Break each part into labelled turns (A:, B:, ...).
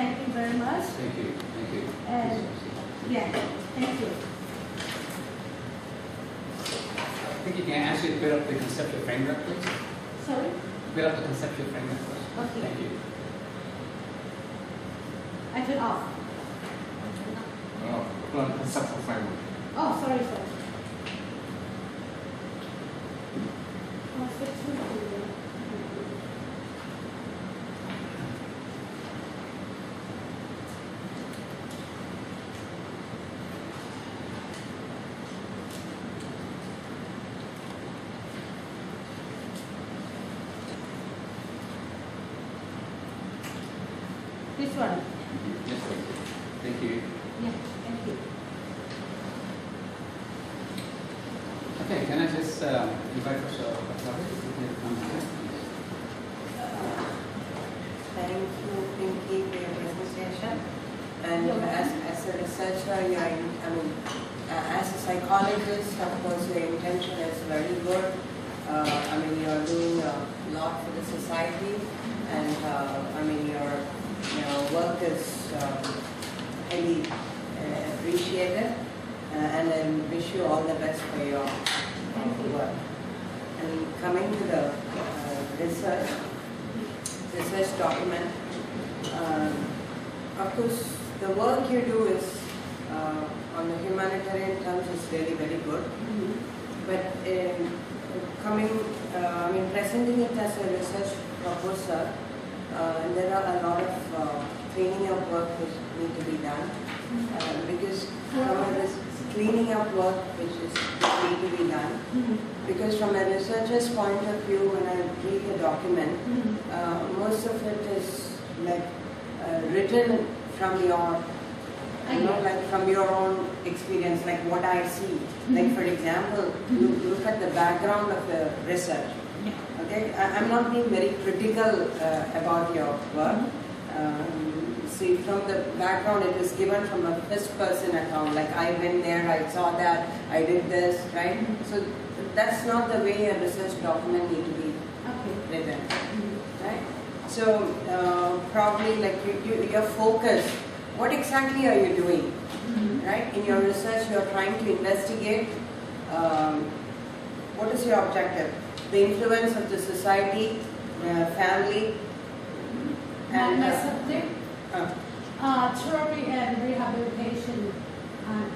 A: thank you very much.
B: Thank you. Thank you.
A: And yeah, thank you.
B: I think you can actually build up the conceptual framework, please.
A: Sorry?
B: Build up the conceptual framework first.
A: Okay.
B: Thank you.
A: I turn off.
C: On conceptual framework.
A: Oh, sorry. Conceptual. This one.
B: Yes, please. Thank you.
A: Yeah, thank you.
B: Okay, can I just invite Professor Patlavi to come here?
D: Thank you, Pinky, for your presentation. And as a researcher, as a psychologist, of course, your intention is very good. You're doing a lot for the society, and your work is highly appreciated. And I wish you all the best for your work. And coming to the research document, of course, the work you do is on the humanitarian terms is really very good. But presenting it as a research proposal, there are a lot of cleaning up work which need to be done. Because from this cleaning up work which is need to be done, because from a researcher's point of view, when I read the document, most of it is like written from your, from your own experience, like what I see. Like for example, you look at the background of the research. Okay, I'm not being very critical about your work. See, from the background, it is given from a first-person account. Like I went there, I saw that, I did this, right? So that's not the way a research document need to be written, right? So probably like your focus. What exactly are you doing, right? In your research, you are trying to investigate. What is your objective? The influence of the society, family, and
A: my subject. Therapy and rehabilitation.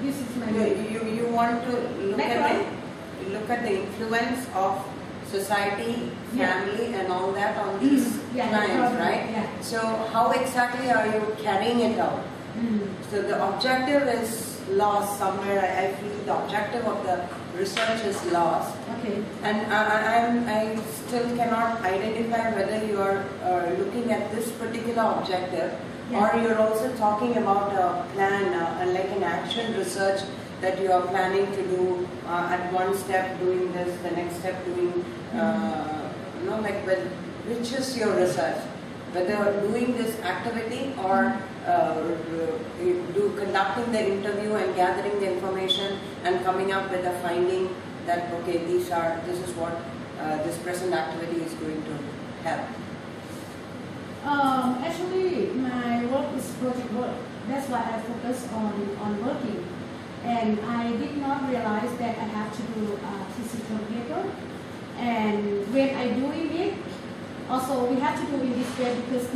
A: This is my.
D: You want to look at the influence of society, family, and all that on these clients, right?
A: Yeah.
D: So how exactly are you carrying it out? So the objective is lost somewhere. I feel the objective of the research is lost.
A: Okay.
D: And I still cannot identify whether you are looking at this particular objective, or you're also talking about a plan, like an action research that you are planning to do at one step doing this, the next step doing, which is your research? Whether doing this activity or conducting the interview and gathering the information and coming up with a finding that, okay, this is what this present activity is going to help.
A: Actually, my work is project work. That's why I focus on working. And I did not realize that I have to do physical paper. And when I doing it, also we have to do it this way because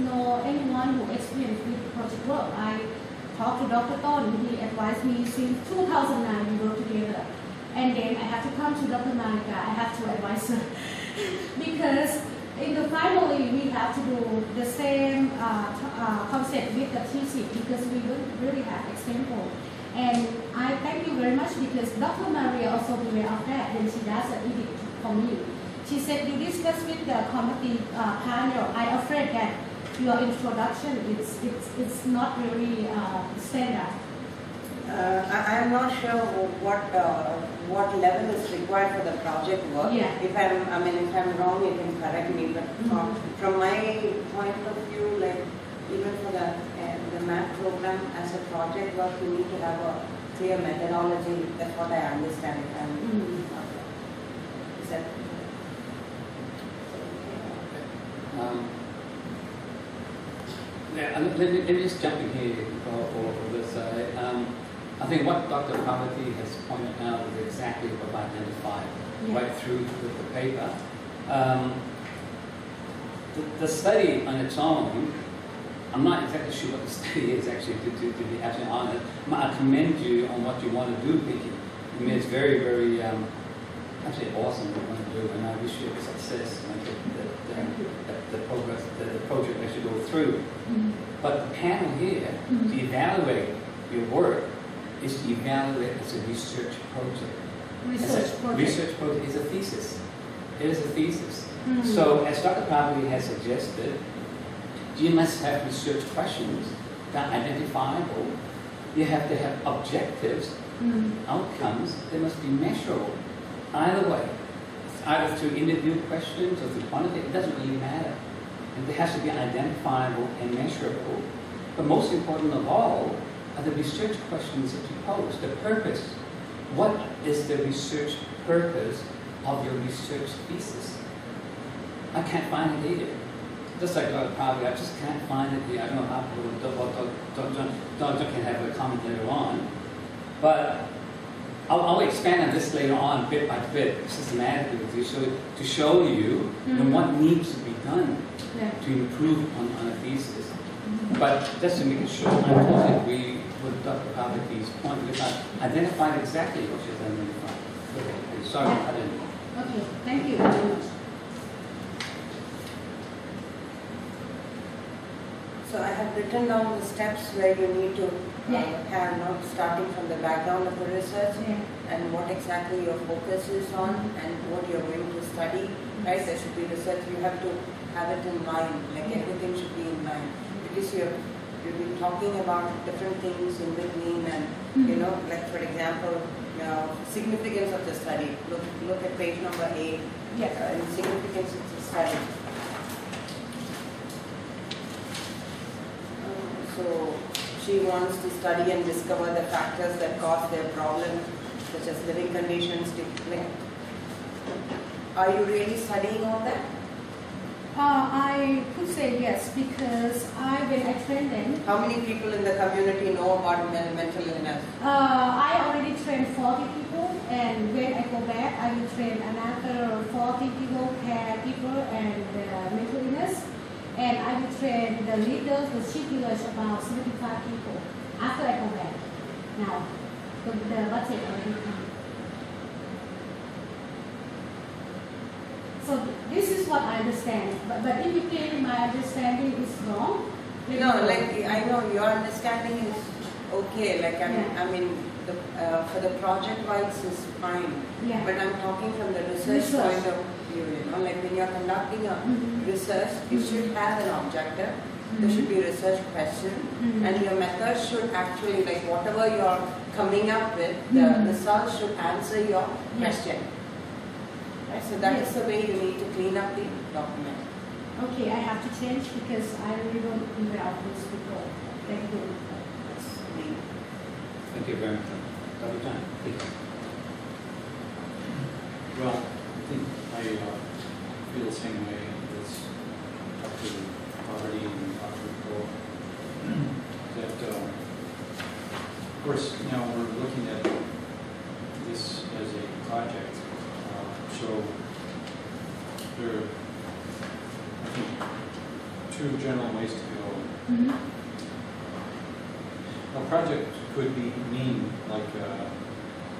A: anyone who experienced with project work. I talked to Dr. Ton. He advised me since 2009 we work together. And then I have to come to Dr. Monica. I have to advise her because finally we have to do the same concept with the thesis because we don't really have example. And I thank you very much because Dr. Maria also aware of that and she does an edit for me. She said you discuss with the committee panel. I'm afraid that your introduction it's not really standard.
D: I am not sure what level is required for the project work.
A: Yeah.
D: If I'm wrong, you can correct me. But from my point of view, like even for the math program as a project work, you need to have a clear methodology. That's what I understand. Is that?
B: Yeah, let me just jump in here for this. I think what Dr. Parvati has pointed out is exactly what I identified right through the paper. The study on its own, I'm not exactly sure what the study is actually, to be absolutely honest. I commend you on what you want to do, Vicky. I mean, it's very, very absolutely awesome what you want to do, and I wish you success and the progress, the project as you go through. But the panel here, to evaluate your work, is to evaluate as a research project. Research project is a thesis. It is a thesis. So, as Dr. Parvati has suggested, you must have research questions that are identifiable. You have to have objectives, outcomes. They must be measurable. Either way, either through interview questions or through quantitative, it doesn't really matter. And it has to be identifiable and measurable. But most important of all are the research questions that you pose, the purpose. What is the research purpose of your research thesis? I can't find it either. Just like Dr. Parvati, I just can't find it here. I don't know how Dr. can have a comment later on. But I'll expand on this later on, bit by bit, systematically with you, so to show you what needs to be done to improve on a thesis. But just to make it short, I totally agree with Dr. Parvati's point, because I identified exactly what she's identified. Okay, sorry, I didn't.
A: Okay, thank you very much.
D: So I have written down the steps where you need to have, starting from the background of the research and what exactly your focus is on and what you're going to study. Right? There should be research. You have to have it in mind. Like everything should be in mind, because you've been talking about different things in between, and like for example, significance of the study. Look at page number 8. Significance of the study. So she wants to study and discover the factors that cause their problem, such as living conditions. Are you really studying all that?
A: I could say yes, because when I trained them.
D: How many people in the community know about mental illness?
A: I already trained 40 people, and when I go back, I will train another 40 people, care people, and mental illness. And I will train the leaders, the chief leaders, about 75 people after I go back. Now, the budget already come. So this is what I understand. But in between, my understanding is wrong.
D: No, like I know your understanding is okay. Like I mean, for the project wise is fine.
A: Yeah.
D: But I'm talking from the research point of view. Like when you're conducting a research, you should have an objective. There should be a research question, and your method should actually, like whatever you're coming up with, the results should answer your question. Right? So that is the way you need to clean up the document.
A: Okay, I have to change because I really don't involve this before. Thank you.
B: Thank you very much. Dr. Chan, please.
C: Well, I think I feel the same way as Dr. Parvati and Dr. Cole. That, of course, now we're looking at this as a project. So there are, I think, two general ways to go. A project could mean like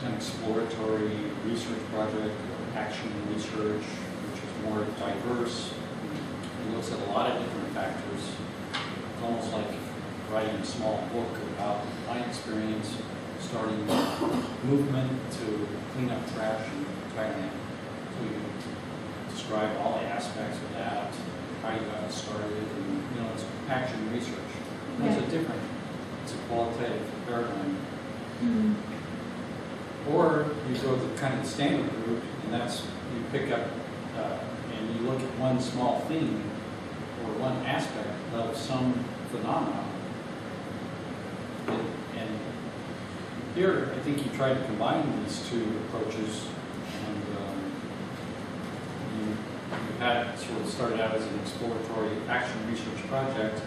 C: an exploratory research project or action research, which is more diverse. It looks at a lot of different factors. It's almost like writing a small book about my experience, starting with movement to clean up trash in Thailand. So you describe all the aspects of that, how you got started, and it's action research. It's a qualitative paradigm. Or you go the kind of the standard route, and that's you pick up and you look at one small theme or one aspect of some phenomenon. And here, I think you try to combine these two approaches, and you had sort of started out as an exploratory action research project,